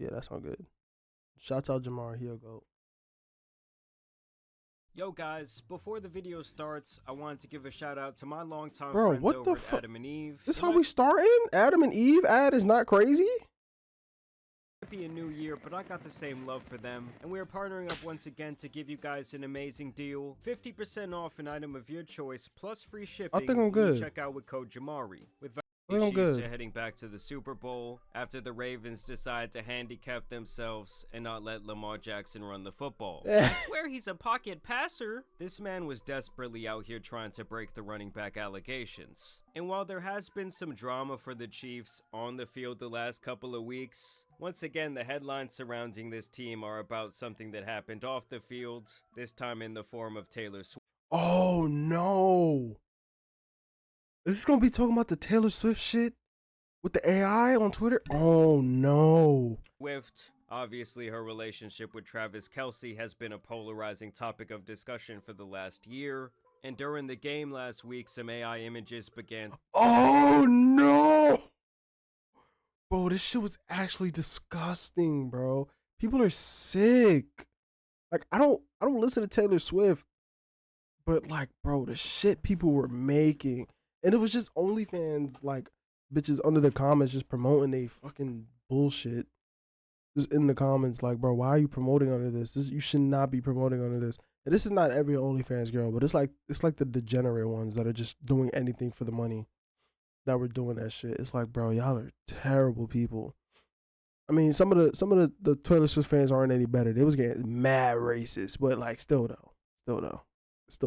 Yeah, that's not good. Shouts out Jamar. He'll go. Yo guys, before the video starts, I wanted to give a shout out to my longtime Bro, friends what the over at fuck? Adam and Eve. This It how might we starting? Adam and Eve ad is not crazy? be a new year, but I got the same love for them, and we are partnering up once again to give you guys an amazing deal. 50% off an item of your choice, plus free I shipping think I'm when you good. check out with code Jamari. With I think I'm Chiefs good. are heading back to the Super Bowl after the Ravens decide to handicap themselves and not let Lamar Jackson run the football. I swear he's a pocket passer. This man was desperately out here trying to break the running back allegations. And while there has been some drama for the Chiefs on the field the last couple of weeks, once again the headlines surrounding this team are about something that happened off the field, this time in the form of Taylor Swift. Oh no. Is this gonna be talking about the Taylor Swift shit with the AI on Twitter? Oh no. Obviously, her relationship with Travis Kelce has been a polarizing topic of discussion for the last year. And during the game last week, some AI images began. Oh no. Bro, this shit was actually disgusting, bro. People are sick. Like I don't listen to Taylor Swift, but like, bro, the shit people were making. And it was just OnlyFans like bitches under the comments just promoting they fucking bullshit. Just in the comments, like, bro, why are you promoting under this? You should not be promoting under this. And this is not every OnlyFans girl, but it's like the degenerate ones that are just doing anything for the money that were doing that shit. It's like, bro, y'all are terrible people. I mean, some of the Taylor Swift fans aren't any better. They was getting mad racist, but like, still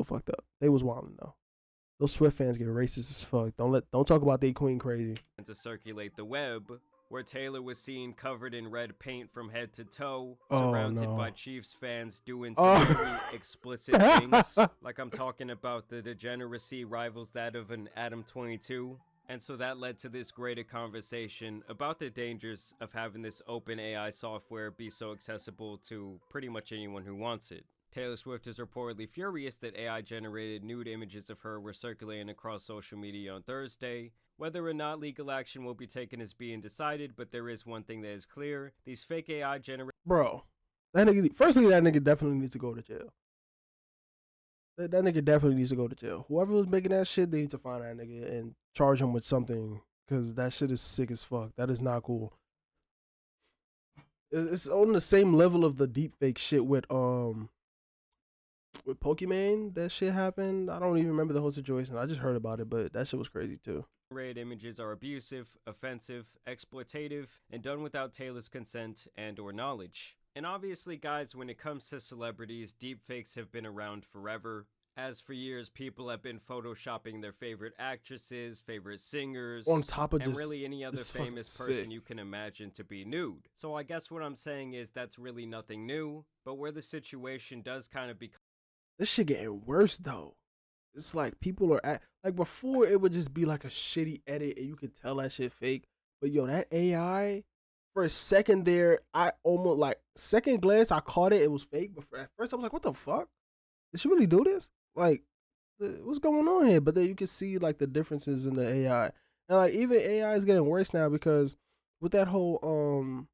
fucked up. They was wilding though. Those Swift fans get racist as fuck. Don't talk about they queen crazy. To circulate the web, where Taylor was seen covered in red paint from head to toe, Oh surrounded no. by Chiefs fans doing some very explicit things, like I'm talking about the degeneracy rivals that of an Adam 22. And so that led to this greater conversation about the dangers of having this open AI software be so accessible to pretty much anyone who wants it. Taylor Swift is reportedly furious that AI-generated nude images of her were circulating across social media on Thursday. Whether or not legal action will be taken is being decided, but there is one thing that is clear. These fake AI generated Bro, that nigga definitely needs to go to jail. That nigga definitely needs to go to jail. Whoever was making that shit, they need to find that nigga and charge him with something, because that shit is sick as fuck. That is not cool. It's on the same level of the deep fake shit with Pokemon. That shit happened. I don't even remember the whole situation. I just heard about it, but that shit was crazy too. images are abusive, offensive, exploitative, and done without Taylor's consent and or knowledge. And obviously, guys, when it comes to celebrities, deepfakes have been around forever. As for years, people have been photoshopping their favorite actresses, favorite singers, On top of and just really any other it's fucking famous person sick. you can imagine to be nude. So I guess what I'm saying is that's really nothing new, but where the situation does kind of become This shit getting worse though. It's like people are like before it would just be like a shitty edit and you could tell that shit fake. But yo, that AI for a second there, I almost like second glance I caught it. It was fake, but at first I was like, "What the fuck? Did she really do this? Like, what's going on here?" But then you can see like the differences in the AI, and like even AI is getting worse now because with that whole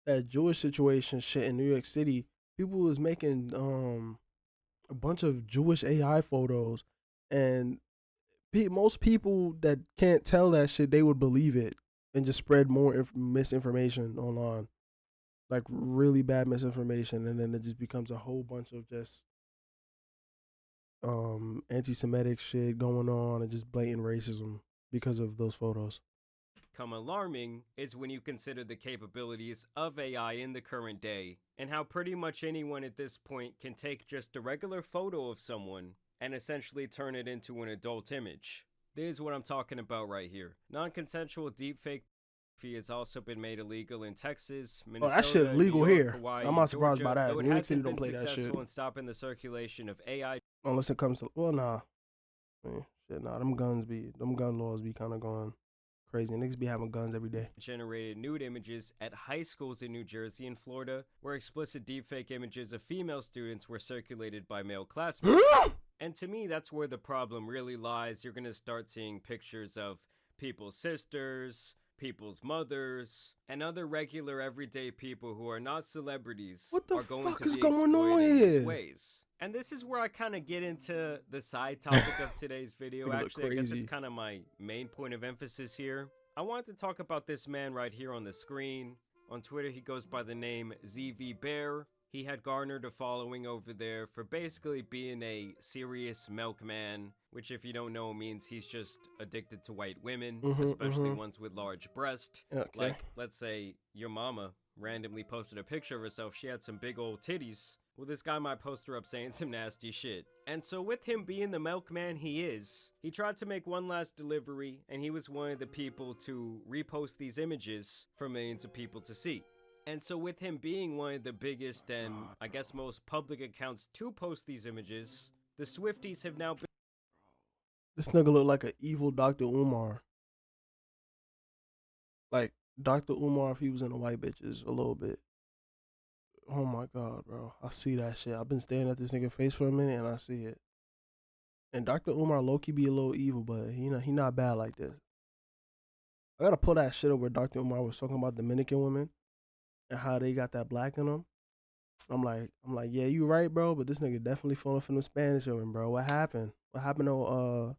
that Jewish situation shit in New York City, people was making a bunch of Jewish AI photos, and most people that can't tell that shit, they would believe it and just spread more misinformation online, like really bad misinformation, and then it just becomes a whole bunch of just anti-Semitic shit going on and just blatant racism because of those photos. alarming is when you consider the capabilities of AI in the current day and how pretty much anyone at this point can take just a regular photo of someone and essentially turn it into an adult image. This is what I'm talking about right here. Non-consensual deepfake has also been made illegal in Texas, Oh, that shit Minnesota, New legal York, here. Hawaii, I'm and not surprised by Georgia, that. though it New York City hasn't don't been play that shit successful in stopping the circulation of AI unless it comes to nah. Shit, nah. Them gun laws be kind of going crazy. Niggas be having guns every day. generated nude images at high schools in New Jersey and Florida, where explicit deepfake images of female students were circulated by male classmates. And to me, that's where the problem really lies. You're going to start seeing pictures of people's sisters, people's mothers, and other regular everyday people who are not celebrities What the are going fuck to is be going on exploited in these here? ways. And this is where I kind of get into the side topic of today's video. Nigga look Actually, I guess crazy. it's kind of my main point of emphasis here. I wanted to talk about this man right here on the screen. On Twitter, he goes by the name ZV Bear. He had garnered a following over there for basically being a serious milkman, which if you don't know means he's just addicted to white women, especially ones with large breasts. Okay. Like, let's say your mama randomly posted a picture of herself, she had some big old titties. Well, this guy might post her up saying some nasty shit. And so with him being the milkman he is, he tried to make one last delivery, and he was one of the people to repost these images for millions of people to see. And so with him being one of the biggest and I guess most public accounts to post these images, the Swifties have now been... This nigga look like an evil Dr. Umar. Like Dr. Umar if he was in the white bitches a little bit. Oh my god, bro. I see that shit. I've been staring at this nigga face for a minute and I see it. And Dr. Umar low-key be a little evil, but he not bad like this. I gotta pull that shit up where Dr. Umar was talking about Dominican women and how they got that black in them. I'm like, yeah, you right, bro, but this nigga definitely falling for them Spanish women, bro. What happened? What happened to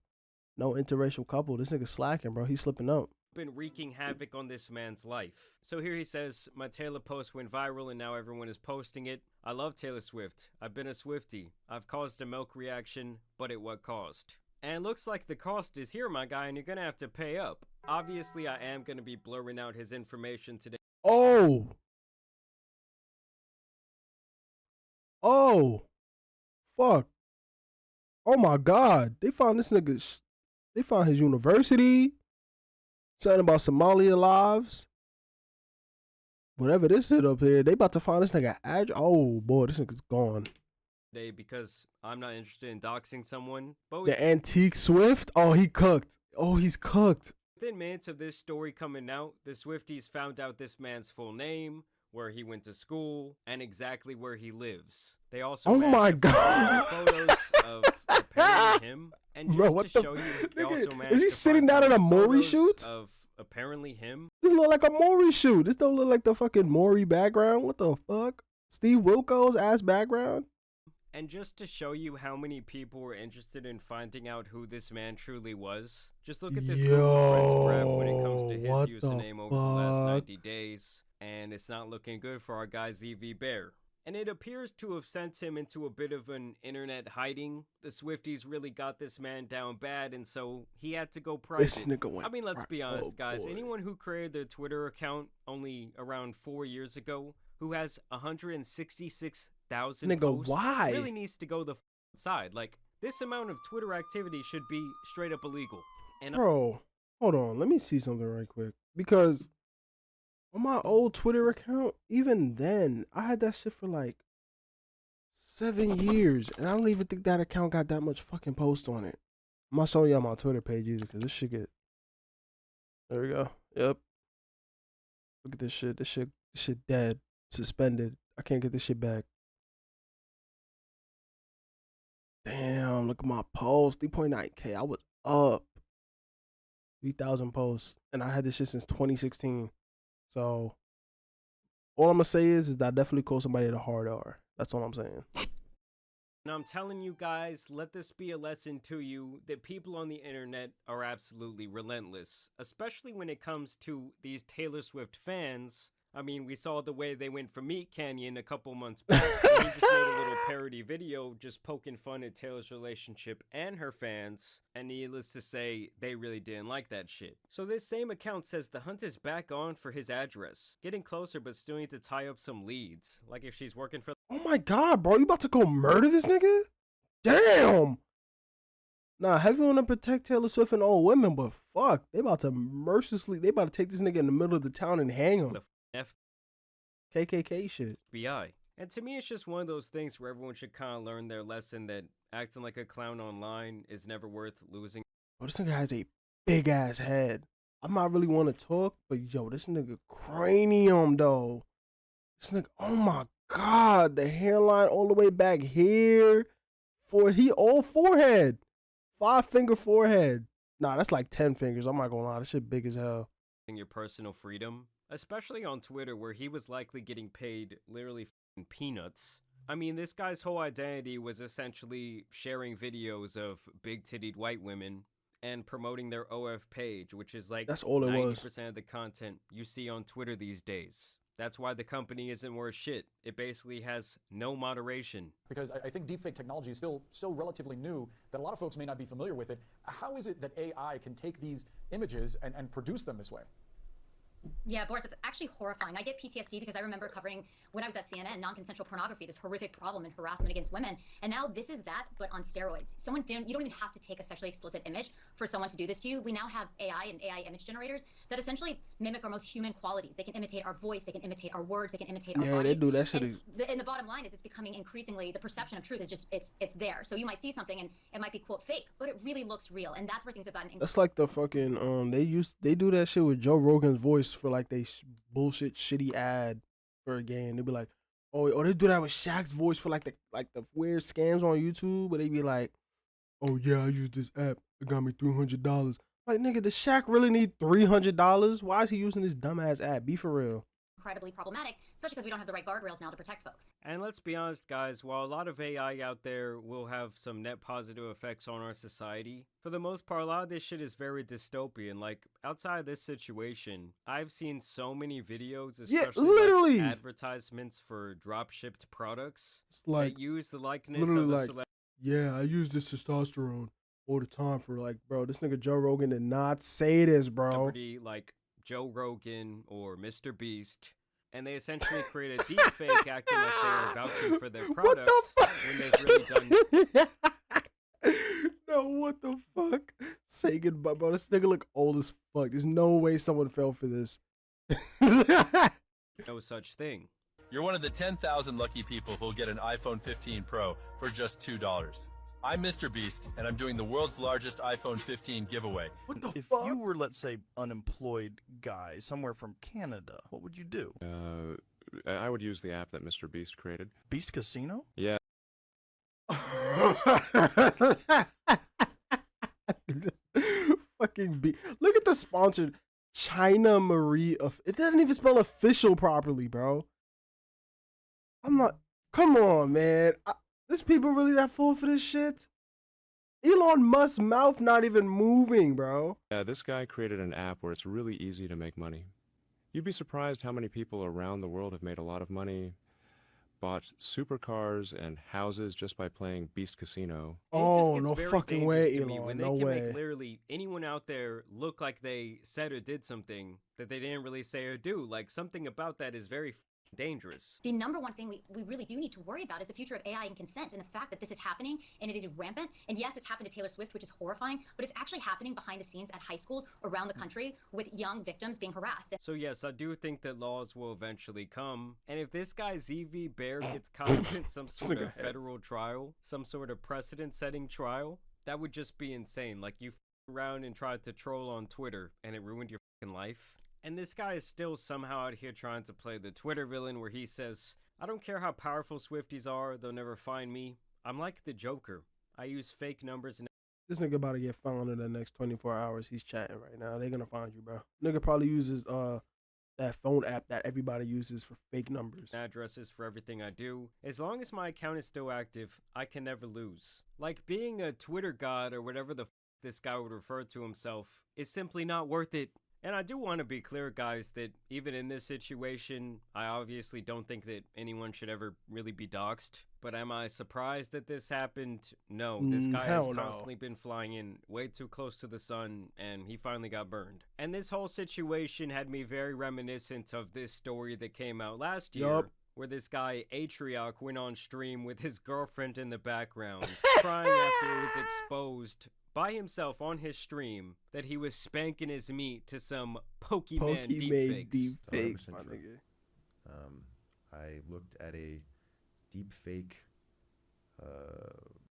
no interracial couple? This nigga slacking, bro. He's slipping up. Been wreaking havoc on this man's life. So here he says, my Taylor post went viral and now everyone is posting it. I love Taylor Swift. I've been a Swiftie. I've caused a milk reaction, but at what cost? And looks like the cost is here, my guy, and you're gonna have to pay up. Obviously, I am gonna be blurring out his information today. Oh, fuck. Oh my god. They found this nigga. They found his university. Something about Somalia lives. Whatever this is up here, they about to find this nigga Oh boy, this nigga's gone. Because I'm not interested in doxing someone. But The antique Swift? Oh, he cooked. Oh, he's cooked. within minutes of this story coming out, the Swifties found out this man's full name, where he went to school, and exactly where he lives. They also Oh my managed to find god. photos of apparently him, and just Bro, what to the show you, they nigga, also managed is he to sitting find down at a some Maury photos shoot? of apparently him. This look like a Maury shoot. This don't look like the fucking Maury background. What the fuck? Steve Wilkos ass background? And just to show you how many people were interested in finding out who this man truly was, just look at this Google Trends graph when it comes to What his the username over the last fuck? 90 days, and it's not looking good for our guy ZV Bear. And it appears to have sent him into a bit of an internet hiding. The Swifties really got this man down bad, and so he had to go private. This nigga went I mean, let's be honest, oh, guys. boy. Anyone who created their Twitter account only around 4 years ago, who has 166,000 Nigga, posts, why? really needs to go the side. Like, this amount of Twitter activity should be straight up illegal. And Bro, hold on. Let me see something right quick. Because on my old Twitter account, even then, I had that shit for like 7 years. And I don't even think that account got that much fucking post on it. I'm not showing y'all my Twitter page either because this shit get. There we go. Yep. Look at this shit. This shit dead. Suspended. I can't get this shit back. Damn, look at my post. 3.9K. I was up. 3,000 posts. And I had this shit since 2016. So all I'm gonna say is that I definitely call somebody the hard R. That's all I'm saying. And I'm telling you guys, let this be a lesson to you that people on the internet are absolutely relentless, especially when it comes to these Taylor Swift fans. I mean, we saw the way they went for Meat Canyon a couple months back. He just made a little parody video just poking fun at Taylor's relationship and her fans, and needless to say, they really didn't like that shit. So this same account says the hunt is back on for his address. Getting closer, but still need to tie up some leads. Like if she's working for... Oh my god, bro. You about to go murder this nigga? Damn. Nah, heavy on to protect Taylor Swift and all women, but fuck. They about to they about to take this nigga in the middle of the town and hang him. The KKK shit. FBI. And to me, it's just one of those things where everyone should kind of learn their lesson that acting like a clown online is never worth losing. Bro, this nigga has a big ass head. I might really want to talk, but yo, this nigga cranium though. This nigga, oh my god, the hairline all the way back here. All forehead. 5-finger forehead. Nah, that's like 10 fingers. I'm not gonna lie, this shit big as hell. your personal freedom, especially on Twitter where he was likely getting paid literally peanuts. I mean, this guy's whole identity was essentially sharing videos of big-titted white women and promoting their OF page, which is like That's all it was. 90% of the content you see on Twitter these days. That's why the company isn't worth shit. It basically has no moderation. Because I think deepfake technology is still so relatively new that a lot of folks may not be familiar with it. How is it that AI can take these images and produce them this way? Yeah, Boris, it's actually horrifying. I get PTSD because I remember covering, when I was at CNN, non-consensual pornography, this horrific problem and harassment against women. And now this is that, but on steroids. You don't even have to take a sexually explicit image for someone to do this to you. We now have AI and AI image generators that essentially mimic our most human qualities. They can imitate our voice, they can imitate our words, they can imitate our bodies. Yeah, they do that shit. And the bottom line is it's becoming increasingly, the perception of truth is just, it's there. So you might see something and it might be, quote, fake, but it really looks real. And that's where things have gotten. That's like the fucking, they do that shit with Joe Rogan's voice for like they bullshit shitty ad for a game. They'd be like, oh, they do that with Shaq's voice for like the weird scams on YouTube, but they be like, oh yeah, I use this app, it got me $300. Like, nigga, does Shaq really need $300? Why is he using this dumbass app? Be for real. Incredibly problematic, especially because we don't have the right guardrails now to protect folks. And let's be honest, guys, while a lot of AI out there will have some net positive effects on our society, for the most part, a lot of this shit is very dystopian. Like, outside of this situation, I've seen so many videos, especially literally, like advertisements for drop-shipped products like, that use the likeness of the celebrity. Yeah, I use this testosterone all the time for, like, bro, this nigga Joe Rogan did not say this, bro. Like Joe Rogan or Mr. Beast, and they essentially create a deep fake acting like they are vouching for their product when they've really done. No, what the fuck? Say goodbye, bro. This nigga look old as fuck. There's no way someone fell for this. No such thing. You're one of the 10,000 lucky people who'll get an iPhone 15 Pro for just $2. I'm Mr. Beast, and I'm doing the world's largest iPhone 15 giveaway. What the If fuck? you were, let's say, unemployed guy somewhere from Canada, what would you do? I would use the app that Mr. Beast created. Beast Casino? Yeah. Fucking look at the sponsored China Marie. It doesn't even spell official properly, bro. I'm not. Come on, man. This people really that fool for this shit? Elon Musk's mouth not even moving, bro. Yeah, this guy created an app where it's really easy to make money. You'd be surprised how many people around the world have made a lot of money, bought supercars and houses just by playing Beast Casino. Oh, no fucking way, Elon. When no they can way. make literally anyone out there look like they said or did something that they didn't really say or do. Like, something about that is very dangerous. The number one thing we really do need to worry about is the future of AI and consent, and the fact that this is happening and it is rampant. And yes, it's happened to Taylor Swift, which is horrifying, but it's actually happening behind the scenes at high schools around the country with young victims being harassed. So yes, I do think that laws will eventually come. And if this guy ZV Bear gets caught in some sort of federal trial, some sort of precedent-setting trial, that would just be insane. Like, you around and tried to troll on Twitter and it ruined your fucking life. And this guy is still somehow out here trying to play the Twitter villain where he says, I don't care how powerful Swifties are, they'll never find me. I'm like the Joker. I use fake numbers and... This nigga about to get found in the next 24 hours. He's chatting right now. They're gonna find you, bro. Nigga probably uses that phone app that everybody uses for fake numbers. Addresses for everything I do. As long as my account is still active, I can never lose. Like, being a Twitter god or whatever the this guy would refer to himself is simply not worth it. And I do want to be clear, guys, that even in this situation, I obviously don't think that anyone should ever really be doxxed. But am I surprised that this happened? No, this guy has constantly been flying in way too close to the sun, and he finally got burned. And this whole situation had me very reminiscent of this story that came out last year, where this guy, Atrioc, went on stream with his girlfriend in the background, crying after it was exposed by himself on his stream that he was spanking his meat to some Pokemon deepfakes. My nigga. I looked at a deep fake.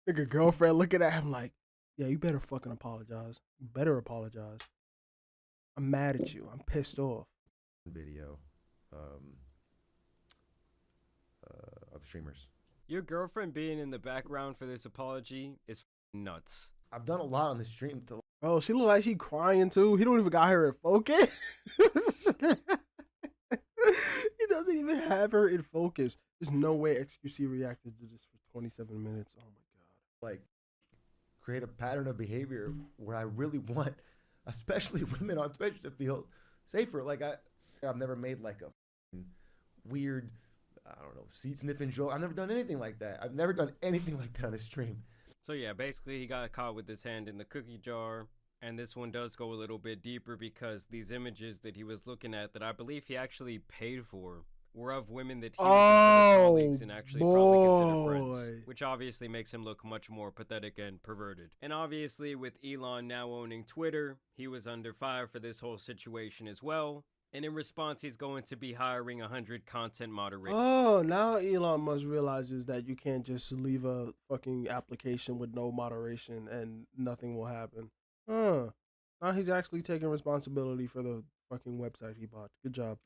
Nigga, girlfriend looking at him like, yeah, you better fucking apologize. You better apologize. I'm mad at you. I'm pissed off. Video of streamers. Your girlfriend being in the background for this apology is nuts. I've done a lot on the stream to Bro, she look like she crying too. He don't even got her in focus. He doesn't even have her in focus. There's no way XQC reacted to this for 27 minutes. Oh my god. Like, create a pattern of behavior where I really want, especially women on Twitch, to feel safer. Like I've never made like a weird, I don't know, seat sniffing joke. I've never done anything like that. I've never done anything like that on a stream. So yeah, basically he got caught with his hand in the cookie jar. And this one does go a little bit deeper because these images that he was looking at that I believe he actually paid for were of women that he would consider colleagues and actually probably consider friends, which obviously makes him look much more pathetic and perverted. And obviously with Elon now owning Twitter, he was under fire for this whole situation as well. And in response, he's going to be hiring 100 content moderators. Oh, now Elon Musk realizes that you can't just leave a fucking application with no moderation and nothing will happen. Huh. Now he's actually taking responsibility for the fucking website he bought. Good job.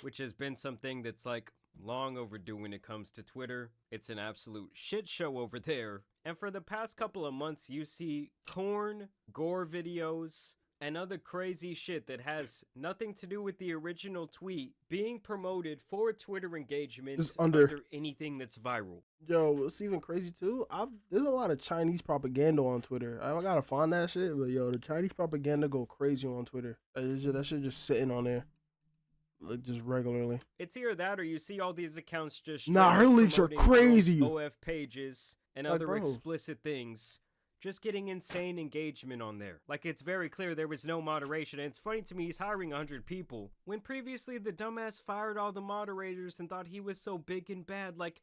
Which has been something that's like long overdue when it comes to Twitter. It's an absolute shit show over there. And for the past couple of months, you see porn, gore videos, and other crazy shit that has nothing to do with the original tweet being promoted for Twitter engagement Just under under. anything that's viral. Yo, what's even crazy too? There's a lot of Chinese propaganda on Twitter. I gotta find that shit, but yo, the Chinese propaganda go crazy on Twitter. That shit just sitting on there, like just regularly. It's either that or you see all these accounts just Nah, straight her up leaks are promoting their own crazy. OF pages and Like, other bro. explicit things. Just getting insane engagement on there. Like, it's very clear there was no moderation, and it's funny to me he's hiring 100 people, when previously the dumbass fired all the moderators and thought he was so big and bad. Like,